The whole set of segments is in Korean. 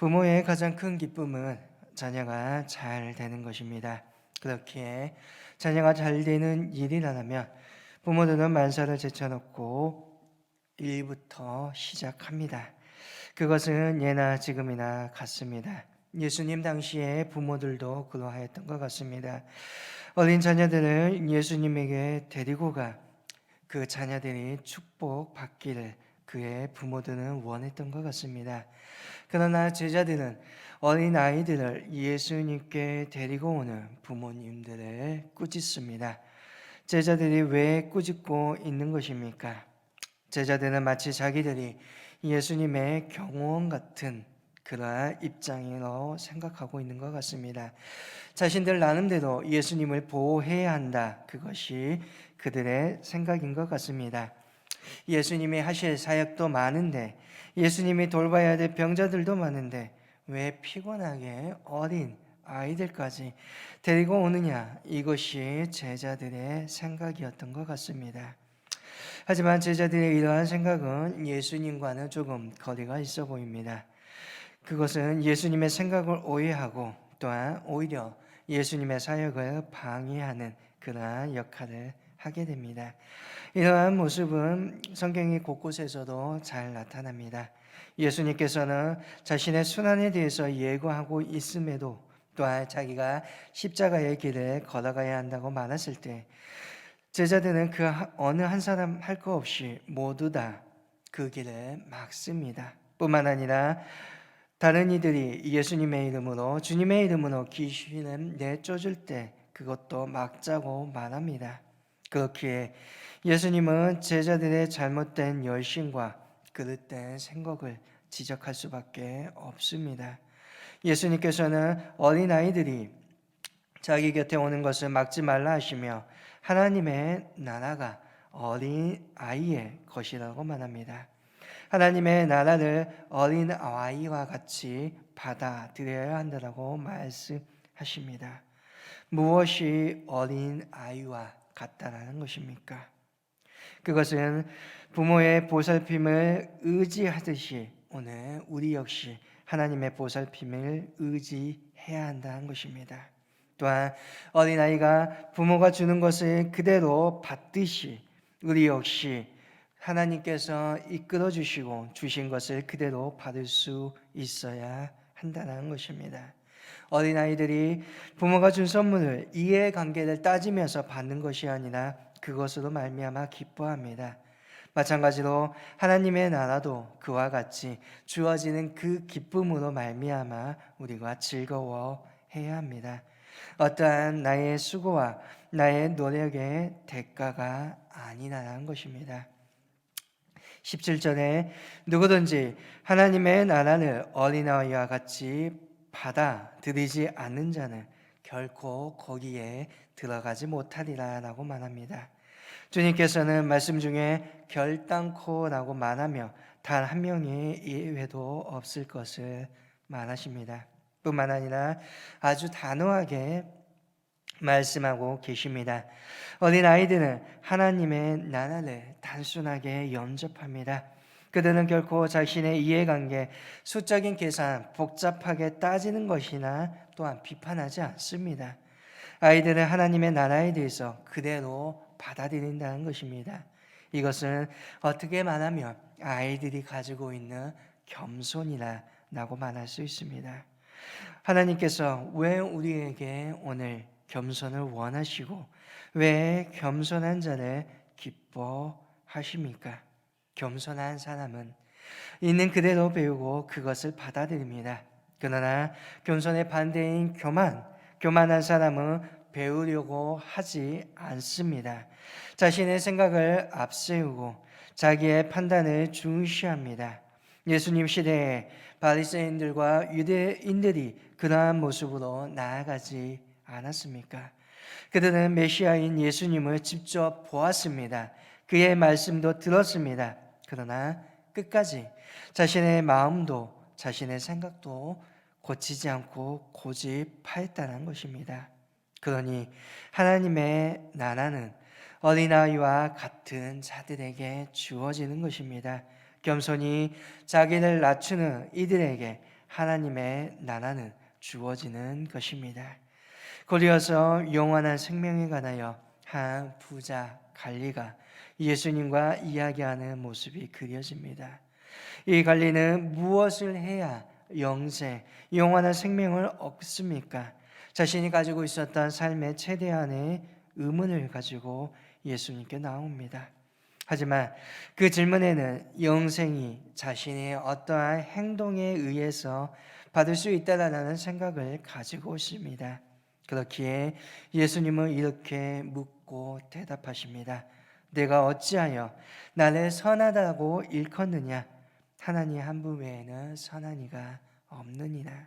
부모의 가장 큰 기쁨은 자녀가 잘 되는 것입니다. 그렇기에 자녀가 잘 되는 일이라면 부모들은 만사를 제쳐놓고 일부터 시작합니다. 그것은 예나 지금이나 같습니다. 예수님 당시에 부모들도 그러하였던 것 같습니다. 어린 자녀들을 예수님에게 데리고 가 그 자녀들이 축복받기를 그의 부모들은 원했던 것 같습니다. 그러나 제자들은 어린 아이들을 예수님께 데리고 오는 부모님들을 꾸짖습니다. 제자들이 왜 꾸짖고 있는 것입니까? 제자들은 마치 자기들이 예수님의 경호원 같은 그러한 입장으로 생각하고 있는 것 같습니다. 자신들 나름대로 예수님을 보호해야 한다. 그것이 그들의 생각인 것 같습니다. 예수님이 하실 사역도 많은데, 예수님이 돌봐야 될 병자들도 많은데 왜 피곤하게 어린 아이들까지 데리고 오느냐? 이것이 제자들의 생각이었던 것 같습니다. 하지만 제자들의 이러한 생각은 예수님과는 조금 거리가 있어 보입니다. 그것은 예수님의 생각을 오해하고 또한 오히려 예수님의 사역을 방해하는 그러한 역할을 하게 됩니다. 이러한 모습은 성경의 곳곳에서도 잘 나타납니다. 예수님께서는 자신의 순환에 대해서 예고하고 있음에도 또한 자기가 십자가의 길을 걸어가야 한다고 말했을 때 제자들은 그 어느 한 사람 할 것 없이 모두 다 그 길을 막습니다. 뿐만 아니라 다른 이들이 예수님의 이름으로 주님의 이름으로 귀신을 내쫓을 때 그것도 막자고 말합니다. 그렇기에 예수님은 제자들의 잘못된 열심과 그릇된 생각을 지적할 수밖에 없습니다. 예수님께서는 어린아이들이 자기 곁에 오는 것을 막지 말라 하시며 하나님의 나라가 어린아이의 것이라고 말합니다. 하나님의 나라를 어린아이와 같이 받아들여야 한다고 말씀하십니다. 무엇이 어린아이와 같다라는 것입니까? 그것은 부모의 보살핌을 의지하듯이 오늘 우리 역시 하나님의 보살핌을 의지해야 한다는 것입니다. 또한 어린아이가 부모가 주는 것을 그대로 받듯이 우리 역시 하나님께서 이끌어 주시고 주신 것을 그대로 받을 수 있어야 한다는 것입니다. 어린아이들이 부모가 준 선물을 이해관계를 따지면서 받는 것이 아니라 그것으로 말미암아 기뻐합니다. 마찬가지로 하나님의 나라도 그와 같이 주어지는 그 기쁨으로 말미암아 우리가 즐거워해야 합니다. 어떠한 나의 수고와 나의 노력의 대가가 아니라는 것입니다. 17절에 누구든지 하나님의 나라를 어린아이와 같이 받아들이지 않는 자는 결코 거기에 들어가지 못하리라 라고 말합니다. 주님께서는 말씀 중에 결단코라고 말하며 단 한 명의 예외도 없을 것을 말하십니다. 뿐만 아니라 아주 단호하게 말씀하고 계십니다. 어린아이들은 하나님의 나라를 단순하게 영접합니다. 그들은 결코 자신의 이해관계, 수적인 계산, 복잡하게 따지는 것이나 또한 비판하지 않습니다. 아이들은 하나님의 나라에 대해서 그대로 받아들인다는 것입니다. 이것은 어떻게 말하면 아이들이 가지고 있는 겸손이라고 말할 수 있습니다. 하나님께서 왜 우리에게 오늘 겸손을 원하시고 왜 겸손한 자를 기뻐하십니까? 겸손한 사람은 있는 그대로 배우고 그것을 받아들입니다. 그러나 겸손의 반대인 교만한 사람은 배우려고 하지 않습니다. 자신의 생각을 앞세우고 자기의 판단을 중시합니다. 예수님 시대에 바리새인들과 유대인들이 그러한 모습으로 나아가지 않았습니까? 그들은 메시아인 예수님을 직접 보았습니다. 그의 말씀도 들었습니다. 그러나 끝까지 자신의 마음도 자신의 생각도 고치지 않고 고집하였다는 것입니다. 그러니 하나님의 나라는 어린아이와 같은 자들에게 주어지는 것입니다. 겸손히 자기를 낮추는 이들에게 하나님의 나라는 주어지는 것입니다. 곧이어서 영원한 생명에 관하여 한 부자 갈리가 예수님과 이야기하는 모습이 그려집니다. 이 갈리는 무엇을 해야 영원한 생명을 얻습니까? 자신이 가지고 있었던 삶의 최대한의 의문을 가지고 예수님께 나옵니다. 하지만 그 질문에는 영생이 자신의 어떠한 행동에 의해서 받을 수 있다라는 생각을 가지고 있습니다. 그렇기에 예수님은 이렇게 묻고 대답하십니다. 내가 어찌하여 나를 선하다고 일컫느냐? 하나님 한 분 외에는 선한 이가 없느니라.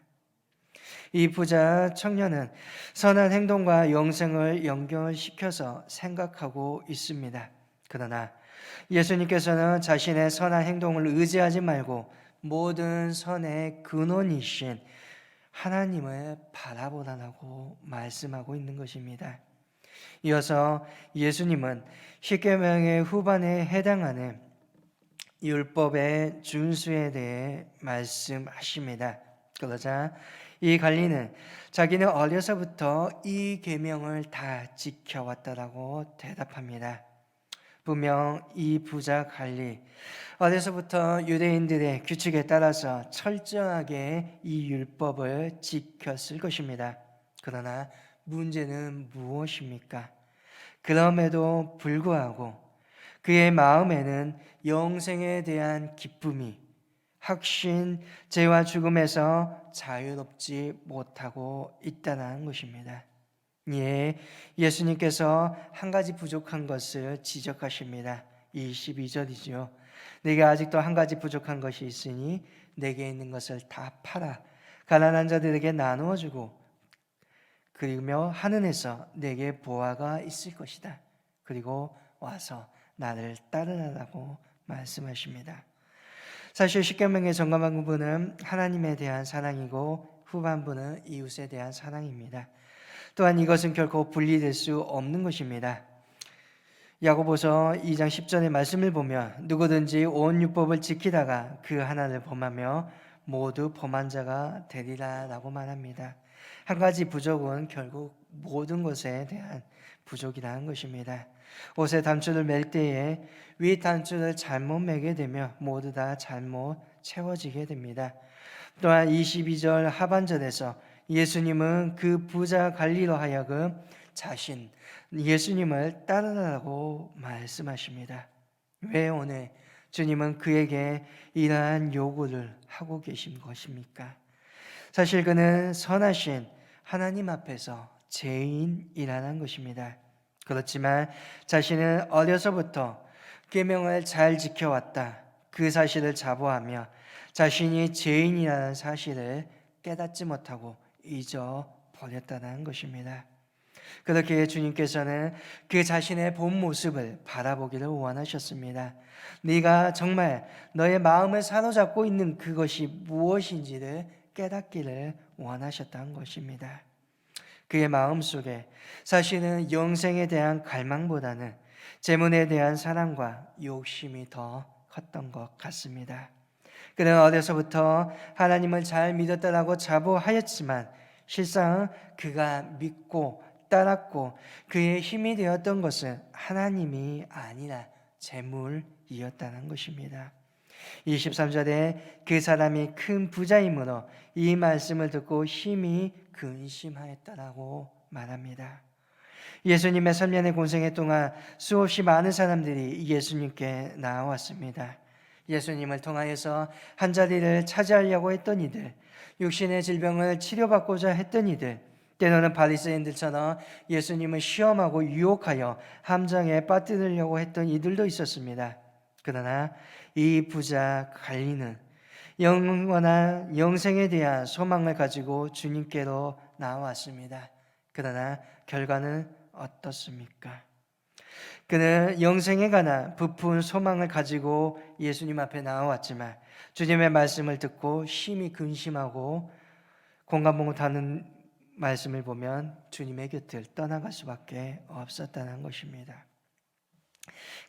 이 부자 청년은 선한 행동과 영생을 연결시켜서 생각하고 있습니다. 그러나 예수님께서는 자신의 선한 행동을 의지하지 말고 모든 선의 근원이신 하나님을 바라보라고 말씀하고 있는 것입니다. 이어서 예수님은 십계명의 후반에 해당하는 율법의 준수에 대해 말씀하십니다. 그러자 이 갈리는 자기는 어려서부터 이 계명을 다 지켜왔다라고 대답합니다. 분명 이 부자 갈리 어려서부터 유대인들의 규칙에 따라서 철저하게 이 율법을 지켰을 것입니다. 그러나 문제는 무엇입니까? 그럼에도 불구하고 그의 마음에는 영생에 대한 기쁨이 확신, 죄와 죽음에서 자유롭지 못하고 있다는 것입니다. 예, 예수님께서 한 가지 부족한 것을 지적하십니다. 22절이죠. 내게 아직도 한 가지 부족한 것이 있으니 내게 있는 것을 다 팔아 가난한 자들에게 나누어 주고 그리며 하늘에서 내게 보화가 있을 것이다. 그리고 와서 나를 따르라고 말씀하십니다. 사실 십계명의 전감한 부분은 하나님에 대한 사랑이고 후반부는 이웃에 대한 사랑입니다. 또한 이것은 결코 분리될 수 없는 것입니다. 야고보서 2장 10절의 말씀을 보면 누구든지 온 율법을 지키다가 그 하나를 범하며 모두 범한 자가 되리라 라고 말합니다. 한 가지 부족은 결국 모든 것에 대한 부족이라는 것입니다. 옷에 단추를 맬 때에 위 단추를 잘못 매게 되면 모두 다 잘못 채워지게 됩니다. 또한 22절 하반절에서 예수님은 그 부자 갈리로 하여금 예수님을 따르라고 말씀하십니다. 왜 오늘 주님은 그에게 이러한 요구를 하고 계신 것입니까? 사실 그는 선하신 하나님 앞에서 죄인이라는 것입니다. 그렇지만 자신은 어려서부터 계명을 잘 지켜왔다. 그 사실을 자부하며 자신이 죄인이라는 사실을 깨닫지 못하고 잊어버렸다는 것입니다. 그렇게 주님께서는 그 자신의 본 모습을 바라보기를 원하셨습니다. 네가 정말 너의 마음을 사로잡고 있는 그것이 무엇인지를 깨닫기를 원하셨다는 것입니다. 그의 마음속에 사실은 영생에 대한 갈망보다는 재물에 대한 사랑과 욕심이 더 컸던 것 같습니다. 그는 어려서부터 하나님을 잘 믿었다라고 자부하였지만 실상 그가 믿고 따랐고 그의 힘이 되었던 것은 하나님이 아니라 재물이었다는 것입니다. 23절에 그 사람이 큰 부자이므로 이 말씀을 듣고 심히 근심하였다라고 말합니다. 예수님의 3년의 공생애 동안 수없이 많은 사람들이 예수님께 나왔습니다. 예수님을 통하여서 한자리를 차지하려고 했던 이들, 육신의 질병을 치료받고자 했던 이들, 때로는 바리새인들처럼 예수님을 시험하고 유혹하여 함정에 빠뜨리려고 했던 이들도 있었습니다. 그러나 이 부자 갈리는 영원한 영생에 대한 소망을 가지고 주님께로 나왔습니다. 그러나 결과는 어떻습니까? 그는 영생에 관한 부푼 소망을 가지고 예수님 앞에 나왔지만 주님의 말씀을 듣고 심히 근심하고 공감 못하는 말씀을 보면 주님의 곁을 떠나갈 수밖에 없었다는 것입니다.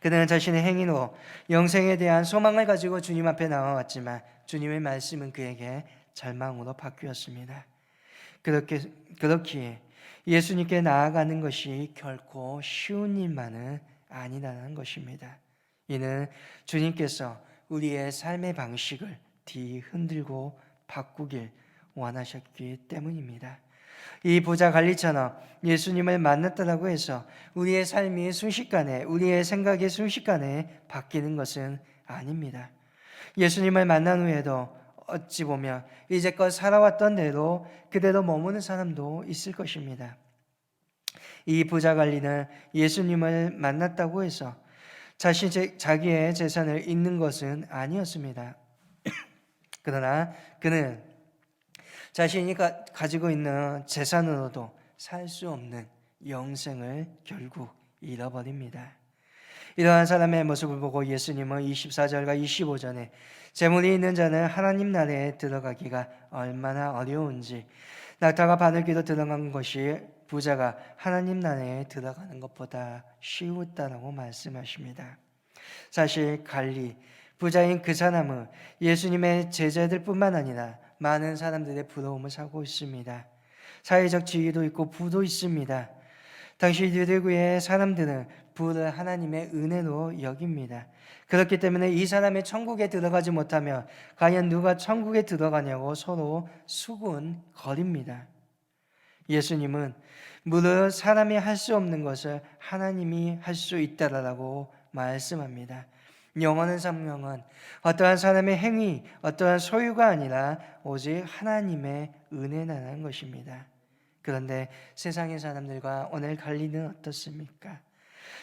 그는 자신의 행위로 영생에 대한 소망을 가지고 주님 앞에 나와왔지만 주님의 말씀은 그에게 절망으로 바뀌었습니다. 그렇기에 예수님께 나아가는 것이 결코 쉬운 일만은 아니라는 것입니다. 이는 주님께서 우리의 삶의 방식을 뒤흔들고 바꾸길 원하셨기 때문입니다. 이 부자 관리처럼 예수님을 만났다고 해서 우리의 삶이 순식간에, 우리의 생각이 순식간에 바뀌는 것은 아닙니다. 예수님을 만난 후에도 어찌 보면 이제껏 살아왔던 대로 그대로 머무는 사람도 있을 것입니다. 이 부자 관리는 예수님을 만났다고 해서 자기의 재산을 잃는 것은 아니었습니다. 그러나 그는 자신이 가지고 있는 재산으로도 살 수 없는 영생을 결국 잃어버립니다. 이러한 사람의 모습을 보고 예수님은 24절과 25절에 재물이 있는 자는 하나님 나라에 들어가기가 얼마나 어려운지, 낙타가 바늘귀로 들어간 것이 부자가 하나님 나라에 들어가는 것보다 쉬웠다라고 말씀하십니다. 사실 갈리, 부자인 그 사람은 예수님의 제자들뿐만 아니라 많은 사람들의 부러움을 사고 있습니다. 사회적 지위도 있고 부도 있습니다. 당시 유대교의 사람들은 부를 하나님의 은혜로 여깁니다. 그렇기 때문에 이 사람이 천국에 들어가지 못하면 과연 누가 천국에 들어가냐고 서로 수군거립니다. 예수님은 무릇 사람이 할 수 없는 것을 하나님이 할 수 있다라고 말씀합니다. 영원한 생명은 어떠한 사람의 행위, 어떠한 소유가 아니라 오직 하나님의 은혜라는 것입니다. 그런데 세상의 사람들과 오늘 관리는 어떻습니까?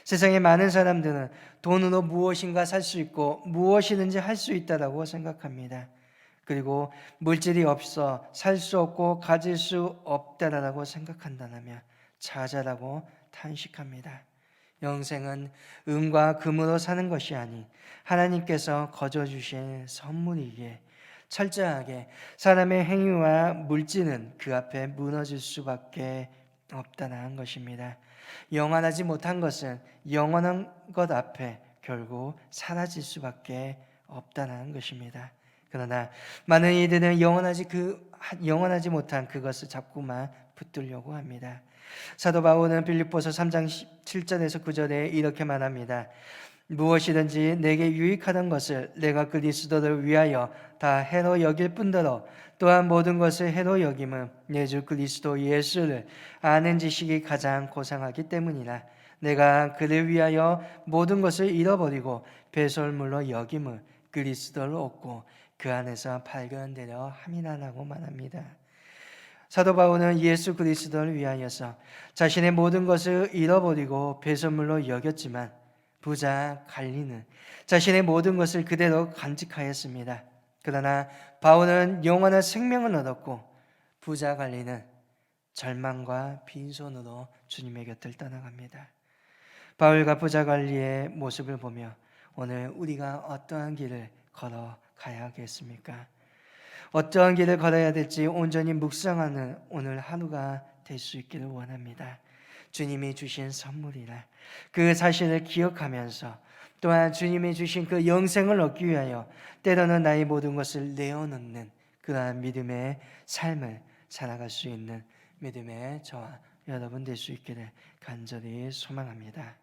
세상의 많은 사람들은 돈으로 무엇인가 살 수 있고 무엇이든지 할 수 있다고 생각합니다. 그리고 물질이 없어 살 수 없고 가질 수 없다라고 생각한다면 자자라고 탄식합니다. 영생은 은과 금으로 사는 것이 아닌 하나님께서 거저 주신 선물이기에 철저하게 사람의 행위와 물질은 그 앞에 무너질 수밖에 없다는 것입니다. 영원하지 못한 것은 영원한 것 앞에 결국 사라질 수밖에 없다는 것입니다. 그러나 많은 이들은 영원하지 못한 그것을 자꾸만 붙들려고 합니다. 사도 바울은 빌립보서 3장 7절에서 9절에 이렇게 말합니다. 무엇이든지 내게 유익하던 것을 내가 그리스도를 위하여 다 해로 여길 뿐더러 또한 모든 것을 해로 여김은 내 주 그리스도 예수를 아는 지식이 가장 고상하기 때문이라. 내가 그를 위하여 모든 것을 잃어버리고 배설물로 여김은 그리스도를 얻고 그 안에서 발견되려 함이라라고 말합니다. 사도 바울은 예수 그리스도를 위하여서 자신의 모든 것을 잃어버리고 배설물로 여겼지만 부자 갈리는 자신의 모든 것을 그대로 간직하였습니다. 그러나 바울은 영원한 생명을 얻었고 부자 갈리는 절망과 빈손으로 주님의 곁을 떠나갑니다. 바울과 부자 갈리의 모습을 보며 오늘 우리가 어떠한 길을 걸어가야겠습니까? 어떠한 길을 걸어야 될지 온전히 묵상하는 오늘 하루가 될 수 있기를 원합니다. 주님이 주신 선물이라 그 사실을 기억하면서 또한 주님이 주신 그 영생을 얻기 위하여 때로는 나의 모든 것을 내어놓는 그러한 믿음의 삶을 살아갈 수 있는 믿음의 저와 여러분 될 수 있기를 간절히 소망합니다.